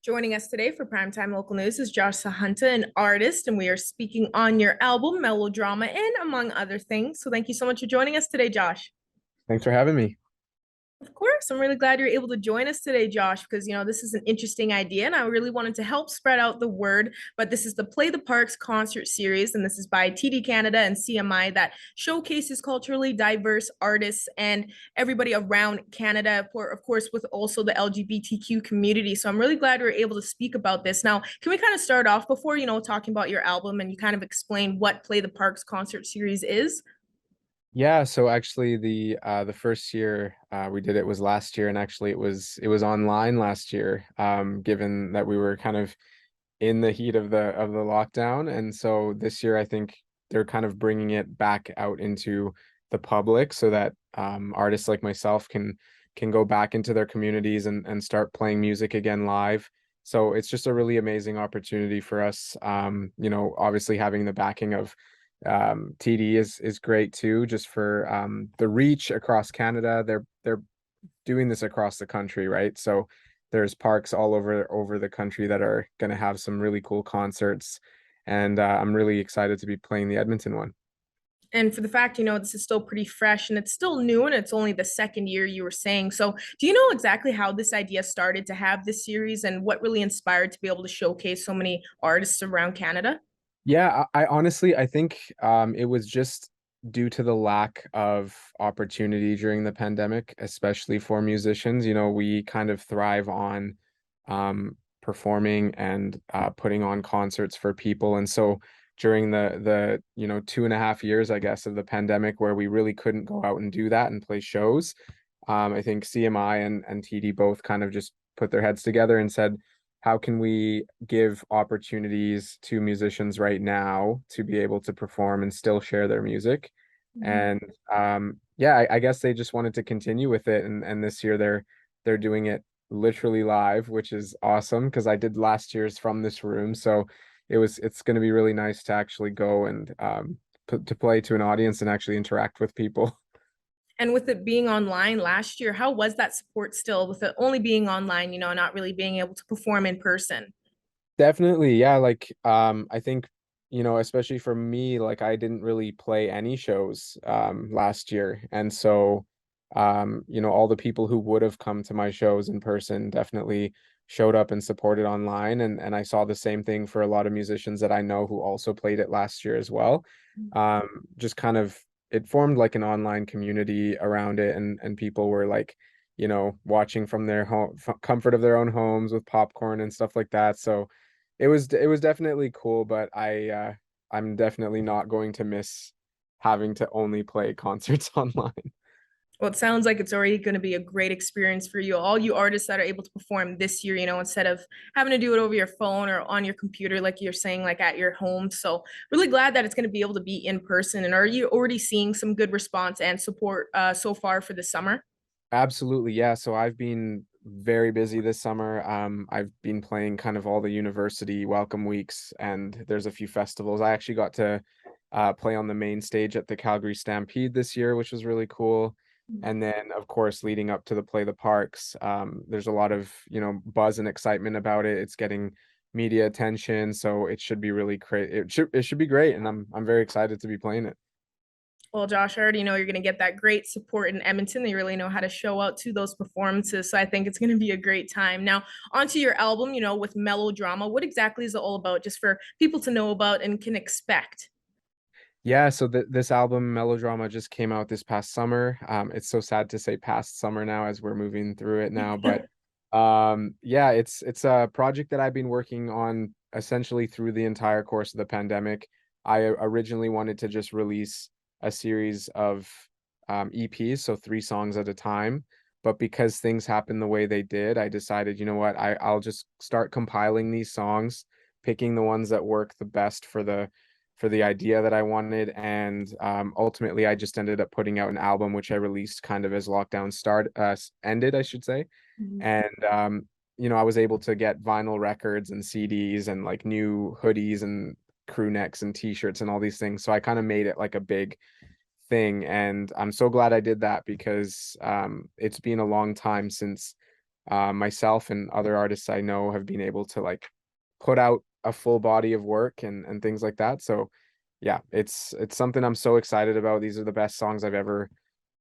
Joining us today for Primetime Local News is Josh Sahunta, an artist, and we are speaking on your album, Melodrama, and among other things. So thank you so much for joining us today, Josh. Thanks for having me. Of course, I'm really glad you're able to join us today, Josh, because this is an interesting idea, and I really wanted to help spread out the word. But this is the Play the Parks concert series, and this is by TD Canada and CMI that showcases culturally diverse artists and everybody around Canada, for of course, with also the LGBTQ community. So I'm really glad we are able to speak about this. Now, can we kind of start off before talking about your album and you kind of explain what Play the Parks concert series is? Yeah, so actually the first year we did it was last year, and actually it was online last year, given that we were kind of in the heat of the lockdown. And so this year I think they're kind of bringing it back out into the public so that artists like myself can go back into their communities and start playing music again live. So it's just a really amazing opportunity for us. Obviously having the backing of TD is great too, just for the reach across Canada. They're doing this across the country, right? So there's parks all over the country that are going to have some really cool concerts, and I'm really excited to be playing the Edmonton one. And for the fact, this is still pretty fresh and it's still new and it's only the second year you were saying. So, do you know exactly how this idea started to have this series and what really inspired to be able to showcase so many artists around Canada? Yeah, I honestly I think it was just due to the lack of opportunity during the pandemic, especially for musicians. We kind of thrive on performing and putting on concerts for people. And so during the 2.5 years, I guess, of the pandemic, where we really couldn't go out and do that and play shows, I think CMI and TD both kind of just put their heads together and said, how can we give opportunities to musicians right now to be able to perform and still share their music? Mhm. And yeah, I guess they just wanted to continue with it, and this year they're doing it literally live, which is awesome because I did last year's from this room. So it's going to be really nice to actually go and to play to an audience and actually interact with people. And with it being online last year, how was that support still with it only being online, not really being able to perform in person? Definitely, yeah. Like, I think, especially for me, like I didn't really play any shows last year. And so, all the people who would have come to my shows in person definitely showed up and supported online. And I saw the same thing for a lot of musicians that I know who also played it last year as well. Just kind of it formed like an online community around it, and people were like, watching from their home comfort of their own homes with popcorn and stuff like that. So it was definitely cool, but I'm definitely not going to miss having to only play concerts online. Well, it sounds like it's already going to be a great experience for you, all you artists that are able to perform this year, instead of having to do it over your phone or on your computer, like you're saying, like at your home. So, really glad that it's going to be able to be in person. And are you already seeing some good response and support so far for the summer? Absolutely, yeah. So I've been very busy this summer. I've been playing kind of all the university welcome weeks, and there's a few festivals. I actually got to play on the main stage at the Calgary Stampede this year, which was really cool. And then, of course, leading up to the Play the Parks, there's a lot of, buzz and excitement about it. It's getting media attention, so it should be really great. It should be great, and I'm very excited to be playing it. Well, Josh, I already know you're going to get that great support in Edmonton. They really know how to show out to those performances. So I think it's going to be a great time. Now, onto your album, with melodrama. What exactly is it all about, just for people to know about and can expect? Yeah, so this album, Melodrama, just came out this past summer. It's so sad to say past summer now as we're moving through it now, but yeah, it's a project that I've been working on essentially through the entire course of the pandemic. I originally wanted to just release a series of EPs, so 3 songs at a time, but because things happened the way they did, I decided, you know what, I'll just start compiling these songs, picking the ones that work the best for the idea that I wanted. And ultimately, I just ended up putting out an album, which I released kind of as lockdown ended, I should say. Mhm. And I was able to get vinyl records and CDs and like new hoodies and crew necks and t-shirts and all these things. So I kind of made it like a big thing. And I'm so glad I did that because it's been a long time since myself and other artists I know have been able to like put out a full body of work and things like that. So yeah, it's something I'm so excited about. These are the best songs I've ever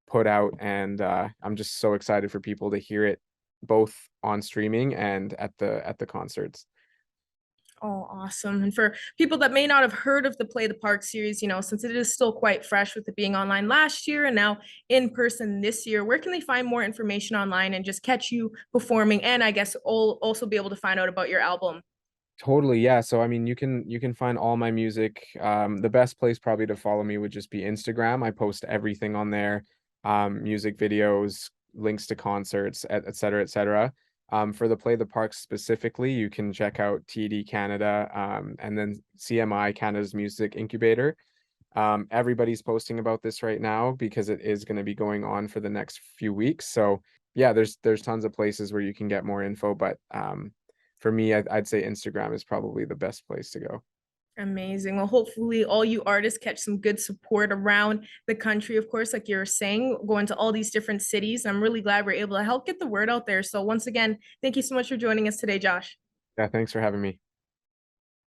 put out, and I'm just so excited for people to hear it both on streaming and at the concerts. Oh, awesome. And for people that may not have heard of the Play the Park series, since it is still quite fresh with it being online last year and now in person this year, where can they find more information online and just catch you performing? And I guess also be able to find out about your album. Totally, yeah. So I mean, you can find all my music. The best place probably to follow me would just be Instagram. I post everything on there, music videos, links to concerts, et cetera, et cetera. For the Play the Park specifically, you can check out TD Canada, and then CMI Canada's Music Incubator. Everybody's posting about this right now because it is going to be going on for the next few weeks. So yeah, there's tons of places where you can get more info, but for me, I'd say Instagram is probably the best place to go. Amazing. Well, hopefully, all you artists catch some good support around the country, of course, like you're saying, going to all these different cities. I'm really glad we're able to help get the word out there. So, once again, thank you so much for joining us today, Josh. Yeah, thanks for having me.